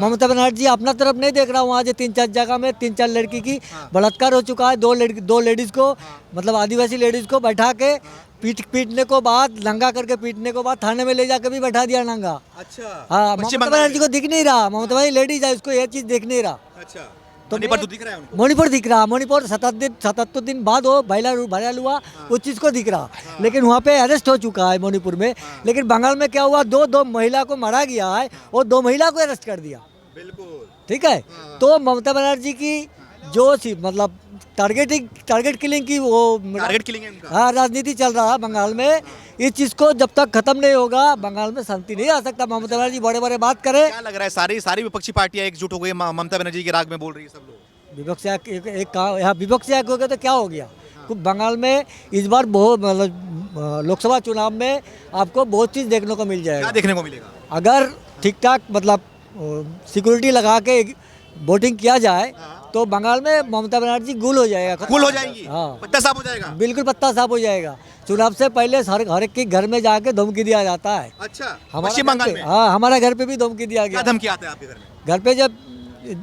ममता बनर्जी अपना तरफ नहीं देख रहा, वहाँ जो 3-4 जगह में 3-4 लड़की की बलात्कार हो चुका है, दो लेडीज को मतलब आदिवासी लेडीज को बैठा के पीटने को बाद नंगा करके पीटने को बाद थाने में ले जाकर भी बैठा दिया नंगा। अच्छा हाँ, ममता बनर्जी को दिख नहीं रहा, ममता बनर्जी लेडीज है, उसको ये चीज दिख नहीं रहा। अच्छा तो मणिपुर तो दिख रहा है उनको। मणिपुर दिख रहा, मणिपुर 77 दिन बाद वो वायरल हुआ, उस चीज़ को दिख रहा, लेकिन वहाँ पे अरेस्ट हो चुका है मणिपुर में। लेकिन बंगाल में क्या हुआ, दो महिला को मारा गया है और 2 महिला को अरेस्ट कर दिया। बिल्कुल ठीक है, तो ममता बनर्जी की जो मतलब टारगेट किलिंग की वो टारगेट किलिंग है उनका। हाँ, राजनीति चल रहा है बंगाल में। इस चीज़ को जब तक खत्म नहीं होगा बंगाल में शांति नहीं आ सकता। ममता बनर्जी बड़े बात करे। क्या लग रहा है सारी विपक्षी पार्टियां एकजुट हो गई, ममता बनर्जी के राग में बोल रही है सब लोग। विपक्ष यहाँ विपक्ष एक हो गया तो क्या हो गया। बंगाल में इस बार बहुत मतलब लोकसभा चुनाव में आपको बहुत चीज़ देखने को मिल जाएगा। क्या देखने को मिलेगा? अगर ठीक ठाक मतलब सिक्योरिटी लगा के वोटिंग किया जाए तो बंगाल में ममता बनर्जी गुल हो जाएगा, गुल हो जाएंगी। हाँ, पत्ता साफ हो जाएगा। बिल्कुल पत्ता साफ हो जाएगा। चुनाव से पहले हर एक के घर में जाके धमकी दिया जाता है। अच्छा, हमारा पश्चिम घर बंगाल पे- में हाँ, हमारा घर पे भी धमकी दिया क्या गया। धमकी आता है आपके घर में? घर पे जब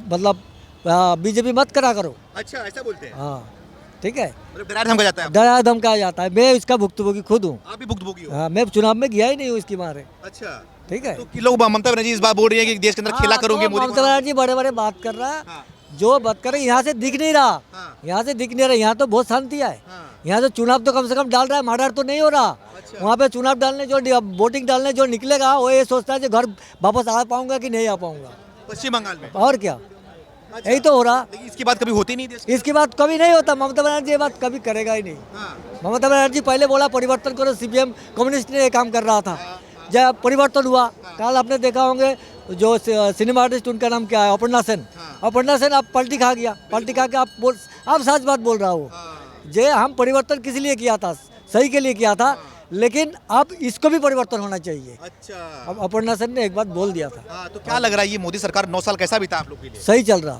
मतलब बीजेपी मत करा करो। अच्छा, ऐसा बोलते हैं। हाँ, ठीक है, मतलब डरा धमका जाता है। डरा धमकाया जाता है। मैं इसका भुक्तभोगी खुद हूँ। आप भी भुक्तभोगी हो। हाँ, मैं चुनाव में गया ही नहीं हूँ इसकी मारे। अच्छा, ठीक है, तो कि लोग ममता बनर्जी इस बार बोल रही है कि देश के अंदर खेला हाँ, करोगे तो मोदी। ममता बनर्जी बड़े बात कर रहा है। हाँ। जो बात कर रहे यहाँ से दिख नहीं रहा। हाँ। यहाँ से दिख नहीं रहा, यहाँ तो बहुत शांति है। हाँ। यहाँ तो चुनाव तो कम से कम डाल रहा है, मर्डर तो नहीं हो रहा। अच्छा। वहाँ पे चुनाव डालने जो वोटिंग डालने जो निकलेगा वो ये सोचता है कि घर वापस आ पाऊंगा कि नहीं आ पाऊंगा। पश्चिम बंगाल में और क्या, यही तो हो रहा। लेकिन इसकी बात कभी होती नहीं देश की। इसकी बात कभी नहीं होता। ममता बनर्जी ये बात कभी करेगा ही नहीं। हाँ। ममता बनर्जी पहले बोला परिवर्तन करो, सीपीएम कम्युनिस्ट ने ये काम कर रहा था। जब परिवर्तन हुआ, कल आपने देखा होंगे जो सिनेमा आर्टिस्ट उनका नाम क्या है, अपर्णा सेन। अपर्णा सेन आप पलटी खा गया, पलटी खा के आप सच बात बोल रहा हो। जे हम परिवर्तन किस लिए किया था, सही के लिए किया था, लेकिन अब इसको भी परिवर्तन होना चाहिए। अच्छा, अब अपर्णा सेन ने एक बात बोल दिया था। हाँ, तो क्या लग रहा है ये मोदी सरकार 9 साल कैसा बीता आप लोग के लिए? सही चल रहा,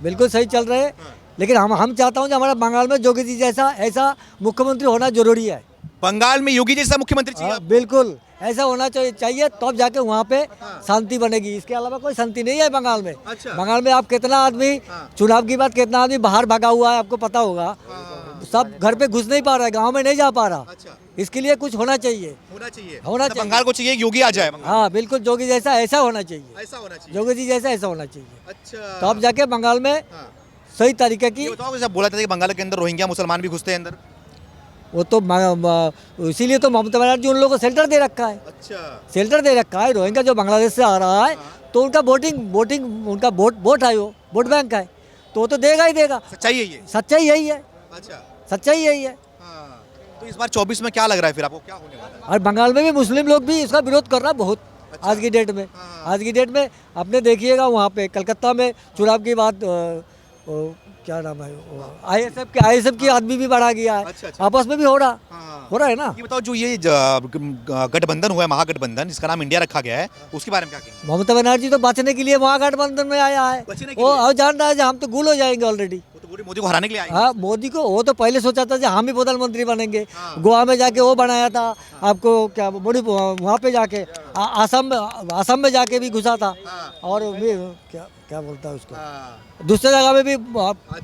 बिल्कुल सही चल रहे। लेकिन हम चाहता हूँ कि हमारा बंगाल में योगी जी जैसा ऐसा मुख्यमंत्री होना जरूरी है। बंगाल में योगी जैसा मुख्यमंत्री चाहिए हाँ, आपको? बिल्कुल ऐसा होना चाहिए तब जाके वहाँ पे शांति बनेगी। इसके अलावा कोई शांति नहीं है बंगाल में। अच्छा। बंगाल में आप कितना आदमी चुनाव की बात, कितना आदमी बाहर भागा हुआ है आपको पता होगा। सब घर पे घुस नहीं पा रहा है, गांव में नहीं जा पा रहा। अच्छा, इसके लिए कुछ होना चाहिए। होना चाहिए। होना मतलब चाहिए। बंगाल को चाहिए योगी आ जाए बंगाल। हाँ, बिल्कुल योगी जैसा ऐसा होना चाहिए। ऐसा होना चाहिए। योगी जी जैसा ऐसा होना चाहिए, अच्छा, तब जाके बंगाल में हाँ। सही तरीके की। ये बताओ कि जब बोला था कि बंगाल के अंदर रोहिंग्या मुसलमान भी घुसते हैं अंदर। वो तो इसीलिए तो ममता बनर्जी उन लोगों को शेल्टर दे रखा है। अच्छा, शेल्टर दे रखा है। रोहिंग्या जो बांग्लादेश से आ रहा है तो उनका वोटिंग उनका वोट है, वो वोट बैंक है, तो वो तो देगा ही देगा। सच्चाई है ये। सच्चाई यही है, अच्छा, सच्चाई यही है। हाँ। तो इस बार 24 में क्या लग रहा है फिर आपको, क्या होने वाला है? और बंगाल में भी मुस्लिम लोग भी इसका विरोध कर रहा है बहुत। आज की डेट में, आज की डेट में आपने देखिएगा वहाँ पे कलकत्ता में चुनाव की बात क्या नाम है, आईएसएफ की आदमी भी बढ़ा गया है। अच्छा, अच्छा। आपस में भी हो रहा है ना। ये बताओ जो ये गठबंधन हुआ है, महागठबंधन, जिसका नाम इंडिया रखा गया है, उसके बारे में क्या कहेंगे? ममता बनर्जी तो बचने के लिए महागठबंधन में आया है। बचने के वो लिए? और जान रहा है कि हम तो गुल हो जाएंगे ऑलरेडी। वो तो पूरी मोदी को हराने के लिए आए हैं। हाँ, मोदी को वो तो पहले सोचा था कि हम ही प्रधानमंत्री बनेंगे। गोवा में जाके वो बनाया था आपको क्या वहाँ पे जाके आसाम में जाके भी घुसा था। और भी क्या बोलता है उसको, हाँ। दूसरे जगह में भी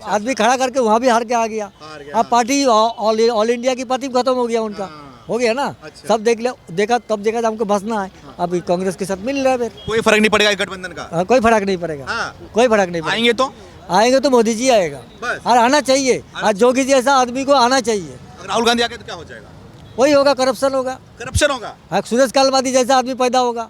आदमी खड़ा करके वहाँ भी हार के आ गया। हार गया। अब पार्टी ऑल इंडिया की पार्टी खत्म हो गया उनका। हो गया ना। अच्छा। सब देखा कि हमको बसना है। अभी कांग्रेस के साथ मिल रहा है फिर। कोई फर्क नहीं पड़ेगा इस गठबंधन का। कोई फर्क नहीं पड़ेगा। हाँ। कोई फर्क नहीं पड़ेगा। आएंगे तो आएंगे तो मोदी जी आएगा। बस। और आना चाहिए। आज जोगी जी ऐसा आदमी को आना चाहिए। अगर राहुल गांधी आगे तो क्या हो जाएगा? वही होगा, करप्शन होगा। करप्शन होगा। सुरेश कालवादी जैसा आदमी पैदा होगा।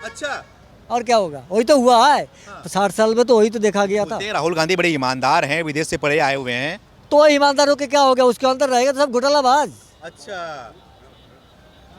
अच्छा, और क्या होगा, वही तो हुआ है। 60 साल में तो वही तो देखा गया था। बोलते हैं राहुल गांधी बड़े ईमानदार हैं, विदेश से पढ़े आए हुए हैं। तो ईमानदार होके क्या हो गया, उसके अंदर रहेगा तो सब घोटालाबाज। अच्छा,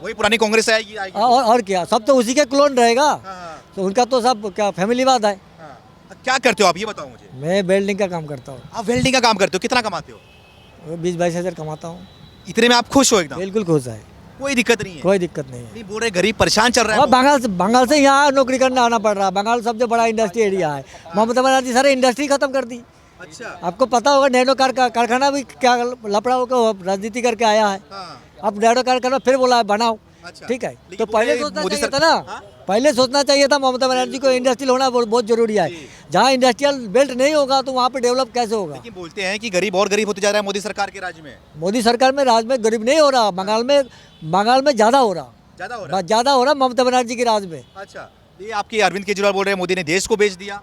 वही पुरानी कांग्रेस से आएगी। और क्या, सब तो उसी के क्लोन रहेगा। हाँ। तो उनका तो सब क्या फैमिलीवाद है। हाँ। क्या करते हो आप, ये बताओ मुझे। मैं वेल्डिंग का काम करता हूँ। आप वेल्डिंग का काम करते हो, कितना कमाते हो? 20-22 हज़ार कमाता हूँ। इतने में आप खुश हो एकदम? बिल्कुल खुश है, कोई दिक्कत नहीं है? कोई दिक्कत नहीं है। नहीं बोल रहे गरीब परेशान चल रहा और है। बंगाल से यहाँ नौकरी करने आना पड़ रहा है। बंगाल सबसे बड़ा इंडस्ट्री एरिया है। ममता बनर्जी सारे इंडस्ट्री खत्म कर दी। अच्छा, आपको पता होगा नैनो कारखाना भी क्या लपड़ा होकर राजनीति करके आया है। हाँ। अब नैनो कारखाना फिर बोला है बनाओ। अच्छा। ठीक है, लेकिन तो बोल रहे पहले सोचना मोदी चाहिए सर- था ना। हाँ? पहले सोचना चाहिए था ममता बनर्जी को, इंडस्ट्रियल होना बहुत जरूरी है। जहाँ इंडस्ट्रियल बेल्ट नहीं होगा तो वहाँ पे डेवलप कैसे होगा। लेकिन बोलते हैं कि गरीब और गरीब होते जा रहा है मोदी सरकार के राज में। मोदी सरकार में राज में गरीब नहीं हो रहा, बंगाल में ज़्यादा हो रहा, ज़्यादा हो रहा ममता बनर्जी के राज में। अच्छा, ये आपके अरविंद केजरीवाल बोल रहे हैं मोदी ने देश को बेच दिया।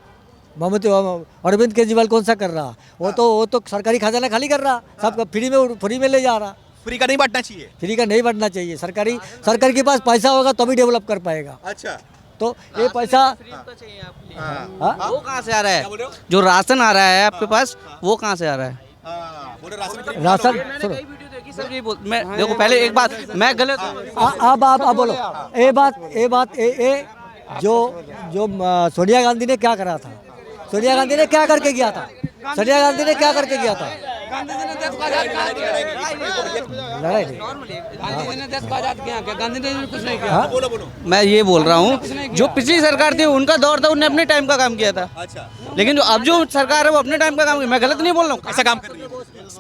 अरविंद केजरीवाल कौन सा कर रहा, वो तो सरकारी खजाना खाली कर रहा, सब फ्री में ले जा रहा। फ्री का नहीं बांटना चाहिए। फ्री का नहीं बढ़ना चाहिए। सरकार के पास पैसा होगा तभी डेवलप कर पाएगा। अच्छा, तो ये पैसा वो कहाँ से आ रहा है? जो राशन आ रहा है आपके पास वो कहाँ से आ रहा है? राशन मैं देखो पहले एक बात मैं गलत आप बोलो। ये बात जो सोनिया गांधी ने क्या करा था, सोनिया गांधी ने क्या करके गया था, सोनिया गांधी ने क्या करके गया था। लड़ाई नहीं। मैं ये बोल रहा हूँ जो पिछली सरकार थी उनका दौर था, उन्होंने अपने टाइम का काम किया था। अच्छा, लेकिन जो अब जो सरकार है वो अपने टाइम का काम, मैं गलत नहीं बोल रहा हूँ, ऐसा काम कर रही है,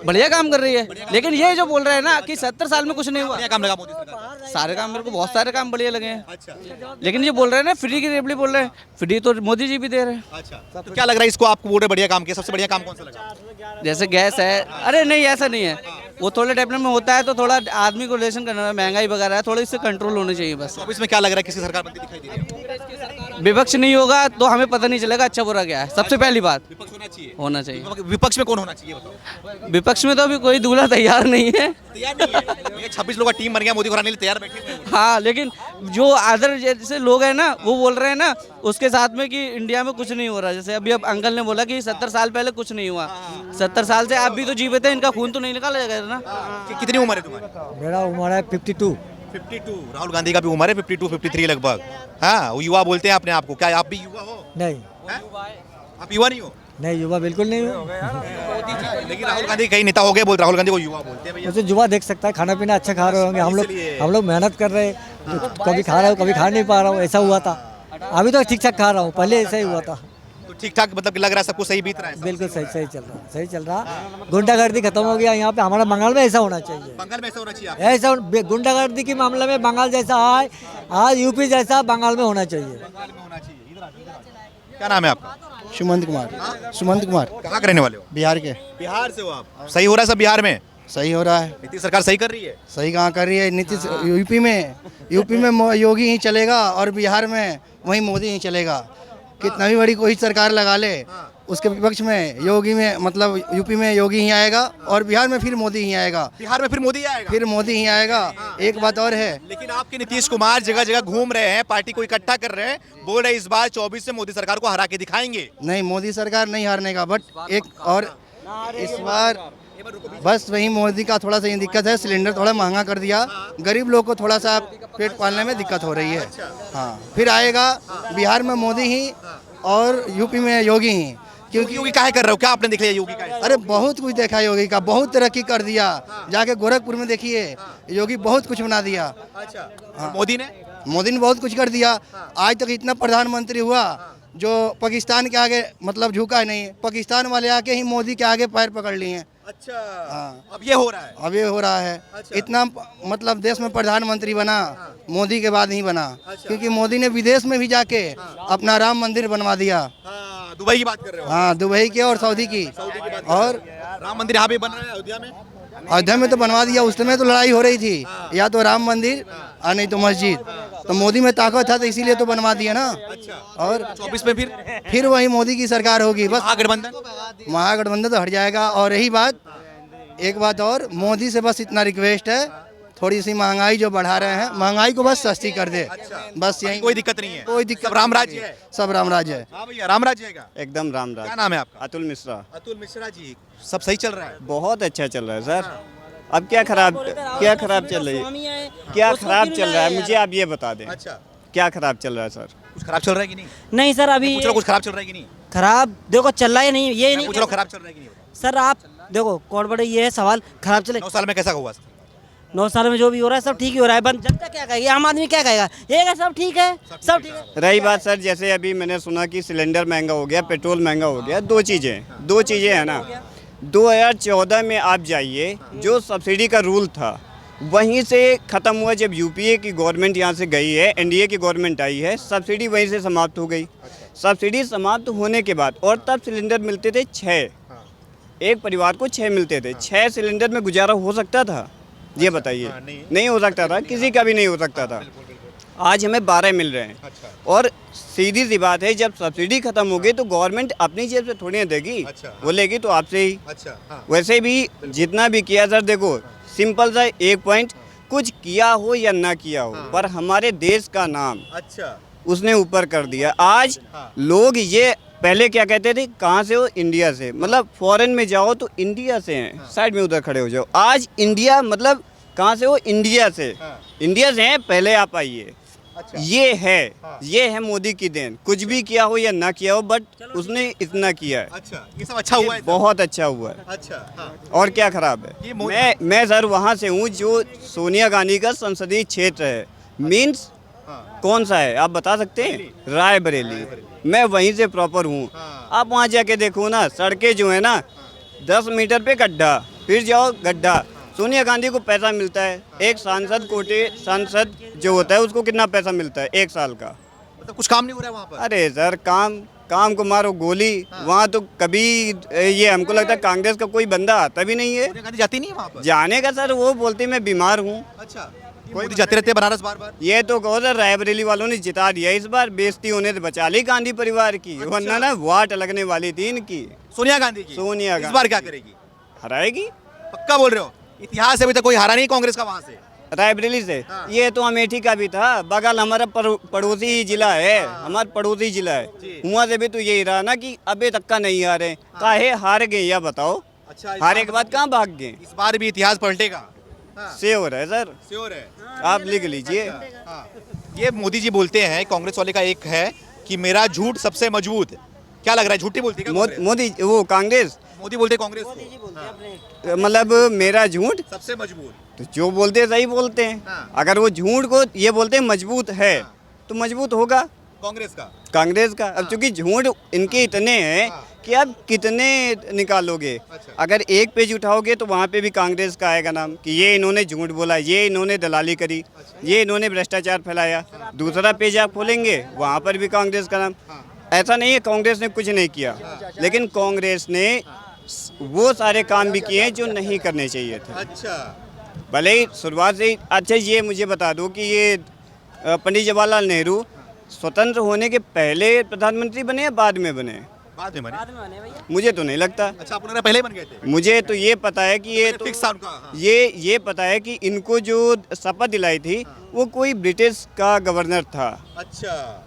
बढ़िया काम कर रही है। लेकिन ये जो बोल रहे हैं ना कि 70 साल में कुछ नहीं हुआ, बढ़िया काम लगा मोदी सरकार। सारे काम मेरे को बहुत सारे काम बढ़िया लगे हैं। अच्छा, लेकिन ये बोल रहे हैं ना फ्री की रेबड़ी बोल रहे हैं, फ्री तो मोदी जी भी दे रहे हैं। अच्छा, तो क्या लग रहा है इसको, आपको बोल रहे बढ़िया काम किया, सबसे बढ़िया काम कौन सा लगा? जैसे गैस है, अरे नहीं ऐसा नहीं है, वो थोड़े टाइप में होता है तो थोड़ा आदमी को रिलेशन करना, महंगाई वगैरह है, थोड़ी इससे कंट्रोल होनी चाहिए बस। अब इसमें क्या लग रहा है, किसी सरकार बनती दिखाई दे रही है? विपक्ष नहीं होगा तो हमें पता नहीं चलेगा अच्छा बुरा क्या है। सबसे पहली बात विपक्ष होना चाहिए। होना चाहिए। विपक्ष में कौन होना चाहिए बताओ? विपक्ष में तो अभी कोई दूल्हा तैयार नहीं है। तैयार नहीं है। ये 26 लोग का टीम बन गया, मोदी को हराने के लिए तैयार बैठे हुए हैं। हाँ, लेकिन जो अदर जैसे लोग हैं ना वो बोल रहे हैं ना उसके साथ में कि इंडिया में कुछ नहीं हो रहा। जैसे अभी अब अंकल ने बोला कि 70 साल पहले कुछ नहीं हुआ, 70 साल से आप भी तो जीवित हैं, इनका खून तो नहीं निकाला जाएगा ना। कितनी उम्र है तुम्हारी? मेरा उम्र है 52। राहुल गांधी का भी उम्र है 52 53 लगभग। हाँ, वो युवा बोलते हैं अपने आप को, क्या आप भी युवा हो? नहीं, आप युवा नहीं हो? नहीं युवा बिल्कुल नहीं हूँ। लेकिन राहुल गांधी कई नेता हो गए, बोल राहुल गांधी को युवा बोलते हैं भैया। उसे युवा देख सकता है, खाना पीना अच्छा खा रहे होंगे। हम लोग मेहनत कर रहे हैं, तो कभी खा रहा हूँ कभी खा नहीं पा रहा हूँ, ऐसा हुआ था। अभी तो ठीक ठाक खा रहा हूँ, पहले ऐसा ही हुआ था। तो ठीक ठाक मतलब लग रहा है सब कुछ सही बीत रहा है? बिल्कुल सही चल रहा। गुंडागर्दी खत्म हो गया यहाँ पे। हमारा बंगाल में ऐसा होना चाहिए। बंगाल में ऐसा होना चाहिए। ऐसा गुंडागर्दी के मामले में बंगाल जैसा है, आज यूपी जैसा बंगाल में होना चाहिए। क्या नाम है आपका? सुमंत कुमार। सुमंत कुमार। कहाँ के रहने वाले हो? बिहार के। बिहार से हो आप? सही हो रहा है सब बिहार में? सही हो रहा है। नीतीश सरकार सही कर रही है? सही कहाँ कर रही है नीतीश? यूपी में योगी ही चलेगा और बिहार में वही मोदी ही चलेगा। कितना भी बड़ी कोई सरकार लगा ले, उसके विपक्ष में योगी में मतलब यूपी में योगी ही आएगा और बिहार में फिर मोदी ही आएगा। बिहार में फिर मोदी आएगा? फिर मोदी ही आएगा। एक बात और है, लेकिन आपके नीतीश कुमार जगह जगह घूम रहे हैं, पार्टी को इकट्ठा कर रहे हैं, बोल रहे इस बार 24 से मोदी सरकार को हरा के दिखाएंगे। नहीं मोदी सरकार नहीं हारने का, बट एक और इस बार बस वही मोदी का थोड़ा सा ये दिक्कत है, सिलेंडर थोड़ा महंगा कर दिया, गरीब लोग को थोड़ा सा पेट पालने में दिक्कत हो रही है। हाँ, फिर आएगा बिहार में मोदी ही और यूपी में योगी ही। क्योंकि योगी काहे कर रहे हो, क्या आपने देख लिया योगी का? अरे बहुत कुछ देखा योगी का, बहुत तरक्की कर दिया। जाके गोरखपुर में देखिए, योगी बहुत कुछ बना दिया। अच्छा, मोदी ने बहुत कुछ कर दिया। आज तक इतना प्रधानमंत्री हुआ जो पाकिस्तान के आगे मतलब झुका नहीं। पाकिस्तान वाले आके ही मोदी के आगे पैर पकड़ लिए हैं। अच्छा, हाँ, अब ये हो रहा है? अब ये हो रहा है। अच्छा। इतना मतलब देश में प्रधानमंत्री बना मोदी के बाद ही बना। क्योंकि मोदी ने विदेश में भी जाके अपना राम मंदिर बनवा दिया। दुबई की बात कर रहे हो? हाँ, दुबई की और सऊदी की। और राम मंदिर यहाँ पे बन रहा है अयोध्या में? अयोध्या में तो बनवा दिया। उस समय तो लड़ाई हो रही थी, या तो राम मंदिर और नहीं तो मस्जिद। तो मोदी में ताकत था तो इसीलिए तो बनवा दिया ना। और 24 में फिर वही मोदी की सरकार होगी। बस महागठबंधन तो हट जाएगा। और रही बात, एक बात और, मोदी से बस इतना रिक्वेस्ट है, थोड़ी सी महंगाई जो बढ़ा रहे हैं, महंगाई को बस सस्ती कर दे। बस यही, कोई दिक्कत नहीं है? कोई दिक्कत, सब राम राज्य है। सब राम राज्य है। हाँ भैया, राम राज्य है क्या? एकदम राम क्या राज। नाम है आपका? अतुल मिश्रा। अतुल मिश्रा जी, सब सही चल रहा है? बहुत अच्छा चल रहा है सर। अब क्या खराब चल रही है? क्या खराब चल रहा है, मुझे आप ये बता दें। अच्छा, क्या खराब चल रहा है सर? कुछ खराब चल रहा है कि नहीं? नहीं सर, अभी पूछ लो कुछ खराब चल रहा है कि नहीं? खराब देखो चल रहा है नहीं, ये नहीं पूछ लो खराब चल रहा है कि नहीं? सर। आप देखो कौन बड़े ये है सवाल, खराब चले 9 साल में कैसा हुआ? 9 साल में जो भी हो रहा है सब ठीक ही हो रहा है। बंद जनता क्या कहेगी, आम आदमी क्या कहेगा, ये सब ठीक है, सब ठीक है। रही बात सर, जैसे अभी मैंने सुना कि सिलेंडर महंगा हो गया, पेट्रोल महंगा हो गया। दो चीज़ें है ना। 2014 में आप जाइए, जो सब्सिडी का रूल था वहीं से ख़त्म हुआ जब यूपीए की गवर्नमेंट यहाँ से गई है, एनडीए की गवर्नमेंट आई है, सब्सिडी वहीं से समाप्त हो गई। सब्सिडी समाप्त होने के बाद और तब सिलेंडर मिलते थे 6, एक परिवार को 6 मिलते थे। 6 सिलेंडर में गुजारा हो सकता था? ये बताइए। नहीं हो सकता था, किसी का भी नहीं हो सकता था। आज हमें 12 मिल रहे हैं। और सीधी सी बात है, जब सब्सिडी खत्म हो गई तो गवर्नमेंट अपनी जेब से थोड़ी ना देगी, वो लेगी तो आपसे ही। वैसे भी जितना भी किया सर, देखो सिंपल सा एक पॉइंट, कुछ किया हो या ना किया हो, पर हमारे देश का नाम उसने ऊपर कर दिया। आज लोग ये पहले क्या कहते थे, कहाँ से हो? इंडिया से। मतलब फॉरेन में जाओ तो इंडिया से हैं, साइड में उधर खड़े हो जाओ। आज इंडिया मतलब कहाँ से हो? इंडिया से। इंडिया से हैं, पहले आप आइए। ये है मोदी की देन। कुछ भी किया हो या ना किया हो, बट उसने इतना किया है। ये सब अच्छा हुआ है। बहुत अच्छा हुआ है। और क्या खराब है? मैं सर वहाँ से हूँ जो सोनिया गांधी का संसदीय क्षेत्र है। मीन्स कौन सा है आप बता सकते हैं? रायबरेली। मैं वहीं से प्रॉपर हूँ। आप वहाँ जाके देखो ना, सड़कें जो है ना 10 मीटर पे गड्ढा, फिर जाओ गड्ढा। सोनिया गांधी को पैसा मिलता है, एक सांसद जो होता है उसको कितना पैसा मिलता है 1 साल का? मतलब कुछ काम नहीं हो रहा है वहाँ पर। अरे सर काम को मारो गोली। वहाँ तो कभी ये हमको लगता है कांग्रेस का कोई बंदा आता भी नहीं है। सोनिया गांधी जाती नहीं है वहाँ पर? जाने का सर, वो बोलती मैं बीमार हूँ। अच्छा, मोदी जाते रहते हैं बनारस बार-बार। ये तो कहो सर, रायबरेली वालों ने जिता दिया इस बार, बेइज्जती होने से बचा ली गांधी परिवार की। वरना ना वाट लगने वाली थी इनकी। सोनिया गांधी की। सोनिया इस गांधी बार क्या करेगी? हराएगी। पक्का बोल रहे हो? इतिहास अभी तक कोई हारा नहीं कांग्रेस का वहाँ से। रायबरेली से। ये तो अमेठी का भी था, बगल हमारा पड़ोसी जिला है, हमारा पड़ोसी जिला है। वहाँ से भी तो यही रहा ना कि अभी तक का नहीं हारे। काहे हार गए या बताओ? अच्छा, हारे के बाद कहाँ भाग गए? इस बार भी इतिहास पलटेगा। श्योर है सर, श्योर है। आप लिख लीजिए। ये मोदी जी बोलते हैं, कांग्रेस वाले का एक है कि मेरा झूठ सबसे मजबूत। क्या लग रहा है, झूठी बोलती है क्या कांग्रेस? मोदी वो कांग्रेस मोदी बोलते कांग्रेस को। मतलब मेरा झूठ सबसे मजबूत। तो जो बोलते हैं सही बोलते हैं। अगर वो झूठ को ये बोलते हैं मजबूत है तो मजबूत होगा कांग्रेस का। अब चूंकि झूठ इनके इतने हैं कि आप कितने निकालोगे। अगर एक पेज उठाओगे तो वहाँ पे भी कांग्रेस का आएगा नाम कि ये इन्होंने झूठ बोला, ये इन्होंने दलाली करी, ये इन्होंने भ्रष्टाचार फैलाया। दूसरा पेज आप खोलेंगे, वहाँ पर भी कांग्रेस का नाम। ऐसा नहीं है कांग्रेस ने कुछ नहीं किया, लेकिन कांग्रेस ने वो सारे काम भी किए जो नहीं करने चाहिए थे। अच्छा, भले ही शुरुआत से। अच्छा ये मुझे बता दो कि ये पंडित जवाहरलाल नेहरू स्वतंत्र होने के पहले प्रधानमंत्री बने या बाद में बने? बाद में बने। मुझे तो नहीं लगता। अच्छा, आप पहले बन गए थे? मुझे तो ये पता है कि ये तो फिक्स था उनका। हाँ। ये पता है कि इनको जो शपथ दिलाई थी वो कोई ब्रिटिश का गवर्नर था। अच्छा,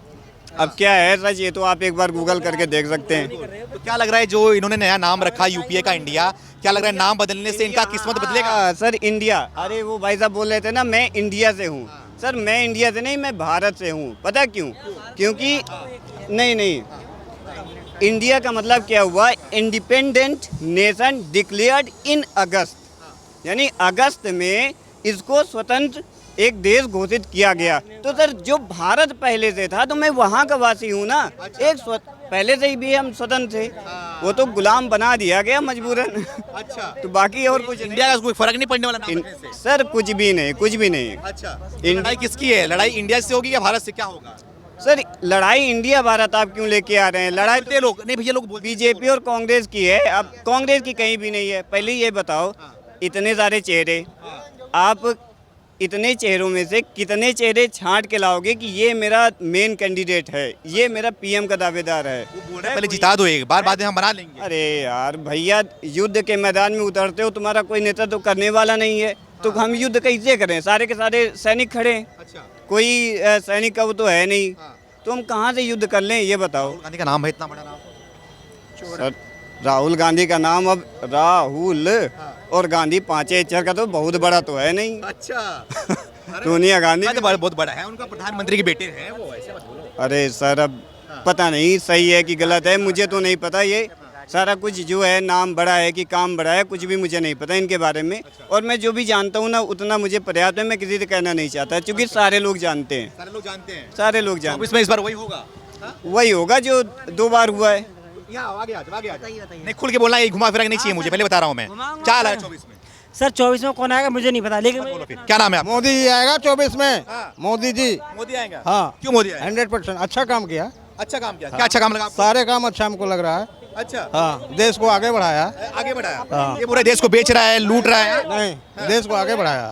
अब क्या है सच, ये तो आप एक बार गूगल करके देख सकते हैं। तो क्या लग रहा है जो इन्होंने नया नाम रखा यूपीए का इंडिया, क्या लग रहा है नाम बदलने से इनका किस्मत बदलेगा? सर इंडिया, अरे वो भाई साहब बोल रहे थे ना मैं इंडिया से हूँ। सर मैं इंडिया से नहीं, मैं भारत से हूँ। पता क्यों? क्योंकि नहीं, इंडिया का मतलब क्या हुआ? इंडिपेंडेंट नेशन डिक्लेयर्ड इन अगस्त, यानी अगस्त में इसको स्वतंत्र एक देश घोषित किया गया। तो सर जो भारत पहले से था तो मैं वहाँ का वासी हूँ ना। पहले से ही भी हम स्वतंत्र थे, वो तो गुलाम बना दिया गया मजबूरन। अच्छा, तो बाकी और कुछ इंडिया का कोई फर्क नहीं पड़ने वाला नाम रखने से? सर कुछ भी नहीं। अच्छा, लड़ाई किसकी है? लड़ाई इंडिया से होगी या भारत से? क्या होगा सर? लड़ाई इंडिया भारत आप क्यों लेके आ रहे हैं? लड़ाई बोलते लोग नहीं भैया, लोग बीजेपी और कांग्रेस की है। अब कांग्रेस की कहीं भी नहीं है। पहले ये बताओ, इतने सारे चेहरे, आप इतने चेहरों में से कितने चेहरे छांट के लाओगे कि ये मेरा मेन कैंडिडेट है, ये मेरा पीएम का दावेदार है? वो बोल रहे हैं पहले जिता दो एक बार, बाद में हम बना लेंगे। अरे यार भैया, युद्ध के मैदान में उतरते हो, तुम्हारा कोई नेता तो करने वाला नहीं है, तो हम युद्ध कैसे करें? सारे के सारे सैनिक खड़े हैं। अच्छा, कोई सैनिक का वो तो है नहीं, तो हम कहाँ से युद्ध कर लें? ये बताओ। गांधी का नाम है, इतना बड़ा नाम। सर राहुल गांधी का नाम, अब राहुल और गांधी 5 अक्षर का तो बहुत बड़ा तो है नहीं। अच्छा, सोनिया गांधी तो बहुत बड़ा है, उनका प्रधानमंत्री के बेटे हैं वो, ऐसे मत बोलो। अरे सर अब पता नहीं सही है कि गलत है, मुझे तो नहीं पता। ये सारा कुछ जो है नाम बड़ा है कि काम बड़ा है, कुछ भी मुझे नहीं पता इनके बारे में। और मैं जो भी जानता हूँ ना उतना मुझे पर्याप्त है, मैं किसी से कहना नहीं चाहता, क्योंकि सारे लोग जानते हैं। सारे लोग जानते हैं। सारे लोग जानते इसमें इस बार वही होगा। वही होगा जो 2 बार हुआ है। आगे आ नहीं खुल के बोलना, ये घुमा फिरा के नहीं चाहिए मुझे, पहले बता रहा हूँ मैं। क्या हाल है 24 में? सर 24 में कौन आएगा मुझे नहीं पता, लेकिन बोलो फिर, क्या नाम है आपका? मोदी जी आएगा 24 में। हाँ। मोदी जी मोदी आएगा। हाँ। क्यों मोदी आएगा? 100% अच्छा काम किया। अच्छा काम किया। क्या अच्छा काम लगा आपको? सारे काम अच्छा हमको लग रहा है। अच्छा, हाँ, देश को आगे बढ़ाया। आगे बढ़ाया। हाँ। ये पूरे देश को बेच रहा है, लूट रहा है। नहीं, देश को आगे बढ़ाया।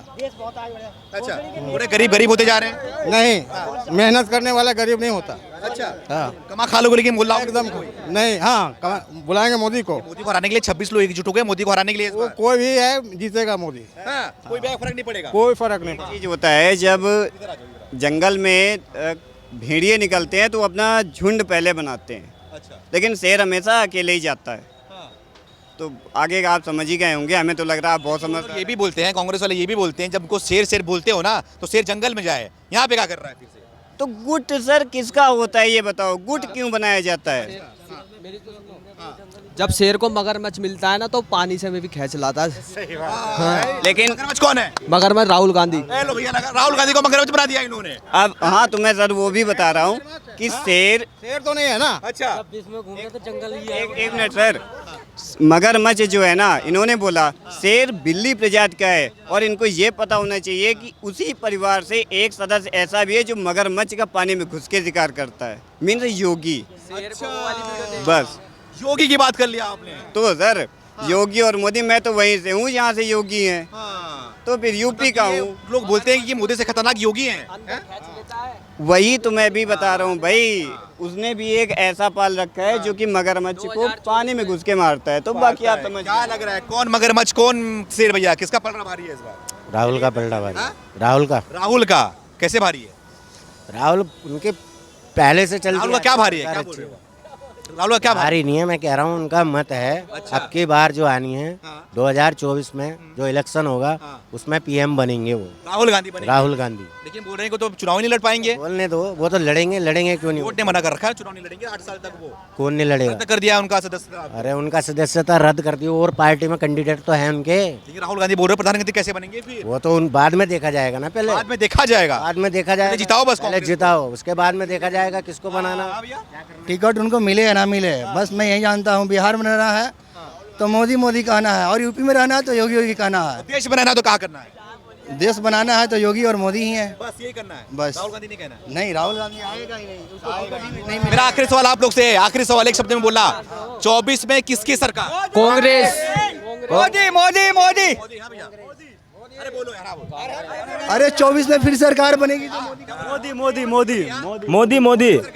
अच्छा, पूरे गरीब गरीब होते जा रहे हैं। नहीं, मेहनत करने वाला गरीब नहीं होता। अच्छा, हाँ, कमा खा लोगे, लेकिन बोला एकदम नहीं। हाँ, बुलाएंगे मोदी को। मोदी को हराने के लिए 26 लोग एकजुट हो गए मोदी को हराने के लिए इस वो बार। कोई भी है जीतेगा मोदी, हाँ, कोई भी फर्क नहीं पड़ेगा। कोई फर्क नहीं। चीज होता है जब जंगल में भेड़िए निकलते हैं तो अपना झुंड पहले बनाते हैं, अच्छा, लेकिन शेर हमेशा अकेले ही जाता है। तो आगे का आप समझ ही गए होंगे, हमें तो लग रहा है आप बहुत समझ ये भी बोलते हैं, कांग्रेस वाले ये भी बोलते हैं, जब उनको शेर शेर बोलते हो ना तो शेर जंगल में जाए। यहाँ पे क्या कर रहा है फिर से? तो गुट सर किसका होता है ये बताओ, गुट क्यों बनाया जाता है? जब शेर को मगरमच्छ मिलता है ना तो पानी से में भी खींच लाता है। लेकिन मगरमच्छ कौन है? मगरमच्छ राहुल गांधी। ए लो भैया, राहुल गांधी को मगरमच्छ बना दिया इन्होंने। अब हाँ, तो मैं सर वो भी बता रहा हूँ कि शेर शेर तो नहीं है ना। अच्छा, एक मिनट सर, मगरमच्छ जो है ना, इन्होंने बोला शेर बिल्ली प्रजाति का है, और इनको ये पता होना चाहिए कि उसी परिवार से एक सदस्य ऐसा भी है जो मगरमच्छ का पानी में घुस के शिकार करता है, मीन्स योगी। बस योगी की बात कर लिया आपने। तो सर योगी और मोदी, मैं तो वहीं से हूँ जहाँ से योगी हैं, तो फिर यूपी का हूँ। लोग बोलते हैं कि मोदी से खतरनाक योगी हैं। वही तो मैं भी बता रहा हूँ भाई, उसने भी एक ऐसा पाल रखा है जो कि मगरमच्छ को पानी में घुस के मारता है। तो बाकी आप समझ क्या लग रहा है, कौन मगरमच्छ कौन शेर भैया, किसका पलड़ा भारी है इस बार? राहुल का पलड़ा भारी। राहुल का। राहुल का कैसे भारी है? राहुल उनके पहले से चल राहुल का क्या भारी है? क्या बोल रहे हो? राहुल का क्या भारी? भारी नहीं है, मैं कह रहा हूँ उनका मत है। अच्छा। अब की बार जो आनी है हाँ। 2024 में जो इलेक्शन होगा हाँ। उसमें पीएम बनेंगे वो राहुल गांधी बनेंगे। राहुल गांधी। लेकिन बोल रहे हैं कि तो चुनाव नहीं लड़ पाएंगे। बोलने दो, वो तो लड़ेंगे क्यों नहीं? कोर्ट ने मना कर रखा है, चुनाव नहीं लड़ेंगे 8 साल तक। वो कौन नहीं लड़ेगा? रद्द कर दिया उनका सदस्यता। अरे उनका सदस्यता रद्द कर दी, और पार्टी में कैंडिडेट तो है उनके। लेकिन राहुल गांधी बोल रहे प्रधानमंत्री कैसे बनेंगे फिर? वो तो उन बाद में देखा जाएगा ना, पहले बाद में देखा जाएगा। बाद में देखा जाएगा। पहले जिताओ बस पहले कांग्रेस जिताओ, उसके बाद में देखा जाएगा किसको बनाना। हाँ भैया? टिकट उनको मिले या ना मिले, बस मैं यही जानता हूँ बिहार में रहना है तो मोदी कहना है, और यूपी में रहना है तो योगी कहना है। देश बनाना तो क्या करना है? देश बनाना है तो योगी और मोदी ही है। बस यही करना है, बस। राहुल गांधी नहीं कहना है। नहीं, राहुल गांधी आएगा ही नहीं, उसको टिकट नहीं मेरा आखिरी सवाल आप लोग से, आखिरी सवाल एक शब्द में बोला, 24 में किसकी सरकार? कांग्रेस। मोदी मोदी मोदी। मोदी। हाँ भैया, अरे बोलो यार, आप। अरे 24 में फिर सरकार बनेगी तो मोदी मोदी मोदी मोदी मोदी।